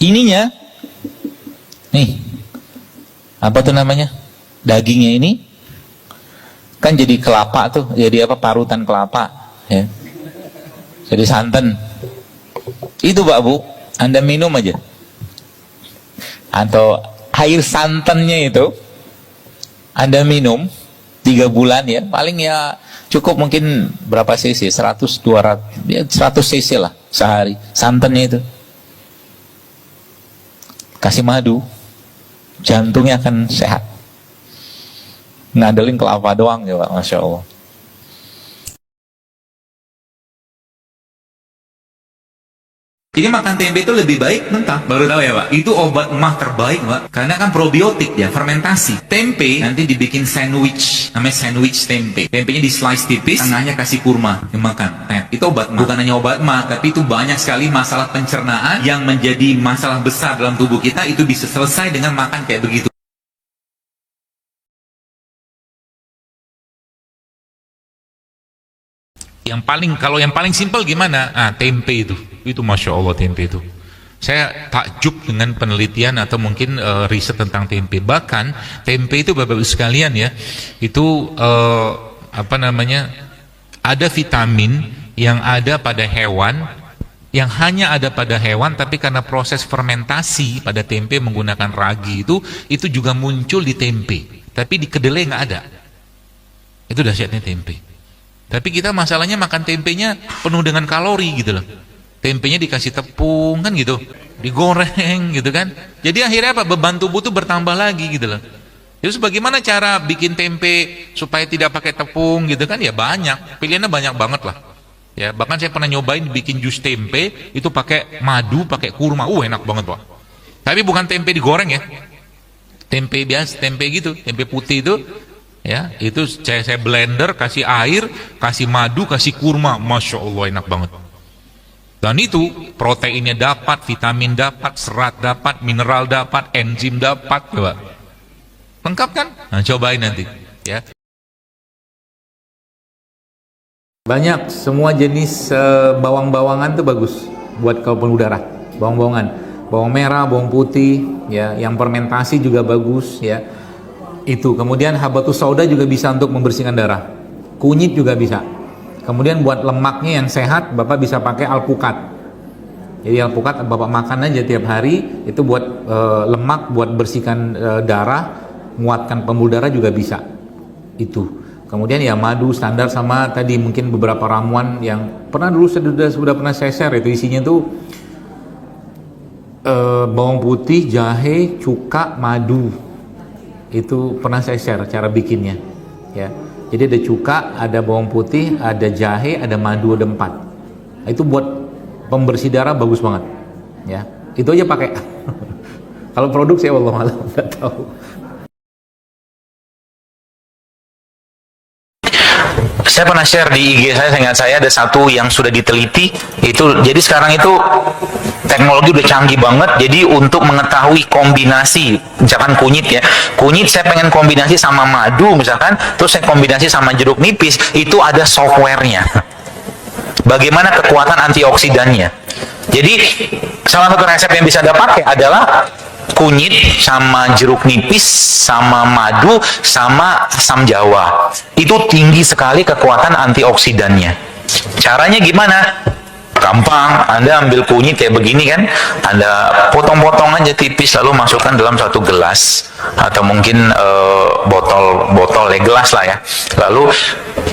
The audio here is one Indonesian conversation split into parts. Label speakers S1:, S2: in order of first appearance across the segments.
S1: ininya nih, apa tuh namanya, dagingnya ini kan jadi kelapa tuh, jadi apa, parutan kelapa ya, jadi santan itu Pak Bu, Anda minum aja, atau air santannya itu Anda minum 3 bulan ya, paling ya cukup mungkin berapa cc, 100, 200 ya, 100 cc lah sehari santannya itu, kasih madu, jantungnya akan sehat. Ngadelin kelapa doang ya Pak, Masya Allah. Jadi makan tempe itu lebih baik mentah. Baru tahu ya Pak? Itu obat emah terbaik Pak. Karena kan probiotik ya, fermentasi. Tempe nanti dibikin sandwich, namanya sandwich tempe. Tempenya di slice tipis, tengahnya kasih kurma, dimakan. Nah, itu obat emah. Bukan hanya obat emah, tapi itu banyak sekali masalah pencernaan yang menjadi masalah besar dalam tubuh kita, itu bisa selesai dengan makan kayak begitu. Kalau yang paling simpel gimana? Tempe itu Masya Allah tempe itu. Saya takjub dengan penelitian atau mungkin riset tentang tempe. Bahkan tempe itu Bapak Ibu sekalian ya, itu apa namanya, ada vitamin yang ada pada hewan, yang hanya ada pada hewan, tapi karena proses fermentasi pada tempe menggunakan ragi itu juga muncul di tempe, tapi di kedelai nggak ada. Itu dahsyatnya tempe. Tapi kita masalahnya makan tempenya penuh dengan kalori gitu loh. Tempenya dikasih tepung kan gitu, digoreng gitu kan. Jadi akhirnya apa? Beban tubuh tuh bertambah lagi gitu loh. Terus bagaimana cara bikin tempe supaya tidak pakai tepung gitu kan? Ya banyak, pilihannya banyak banget lah. Ya bahkan saya pernah nyobain bikin jus tempe itu pakai madu, pakai kurma. Enak banget Pak. Tapi bukan tempe digoreng ya. Tempe biasa, tempe gitu, tempe putih itu. Ya, itu saya blender, kasih air, kasih madu, kasih kurma, Masya Allah enak banget. Dan itu proteinnya dapat, vitamin dapat, serat dapat, mineral dapat, enzim dapat, coba. Lengkap kan? Nah, cobain nanti, ya. Banyak, semua jenis bawang-bawangan tuh bagus buat pembuluh darah, bawang-bawangan, bawang merah, bawang putih, ya, yang fermentasi juga bagus, ya. Itu kemudian habatus sauda juga bisa untuk membersihkan darah, kunyit juga bisa. Kemudian buat lemaknya yang sehat Bapak bisa pakai alpukat. Jadi alpukat Bapak makan aja tiap hari, itu buat lemak, buat bersihkan darah, menguatkan pembuluh darah juga bisa itu. Kemudian ya madu standar, sama tadi mungkin beberapa ramuan yang pernah dulu sudah pernah saya share, itu isinya tuh bawang putih, jahe, cuka, madu. Itu pernah saya share cara bikinnya ya. Jadi ada cuka, ada bawang putih, ada jahe, ada madu, ada 4. Itu buat pembersih darah bagus banget ya. Itu aja pakai. Kalau produk saya wallahualam nggak tahu. Saya pernah share di IG saya ingat saya ada satu yang sudah diteliti itu. Jadi sekarang itu teknologi udah canggih banget. Jadi untuk mengetahui kombinasi, misalkan kunyit ya, kunyit saya pengen kombinasi sama madu misalkan, terus saya kombinasi sama jeruk nipis, itu ada softwarenya. Bagaimana kekuatan antioksidannya. Jadi salah satu resep yang bisa Anda pakai adalah kunyit sama jeruk nipis sama madu sama asam jawa. Itu tinggi sekali kekuatan antioksidannya. Caranya gimana? Gampang, Anda ambil kunyit kayak begini kan, Anda potong-potong aja tipis, lalu masukkan dalam satu gelas atau mungkin botol gelas lah ya. Lalu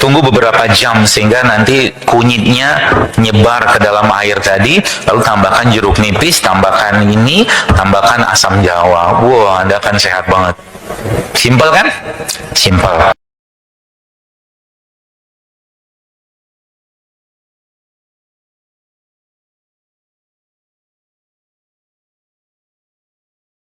S1: tunggu beberapa jam sehingga nanti kunyitnya nyebar ke dalam air tadi, lalu tambahkan jeruk nipis, tambahkan ini, tambahkan asam jawa. Wah, Anda akan sehat banget. Simpel kan? Simpel.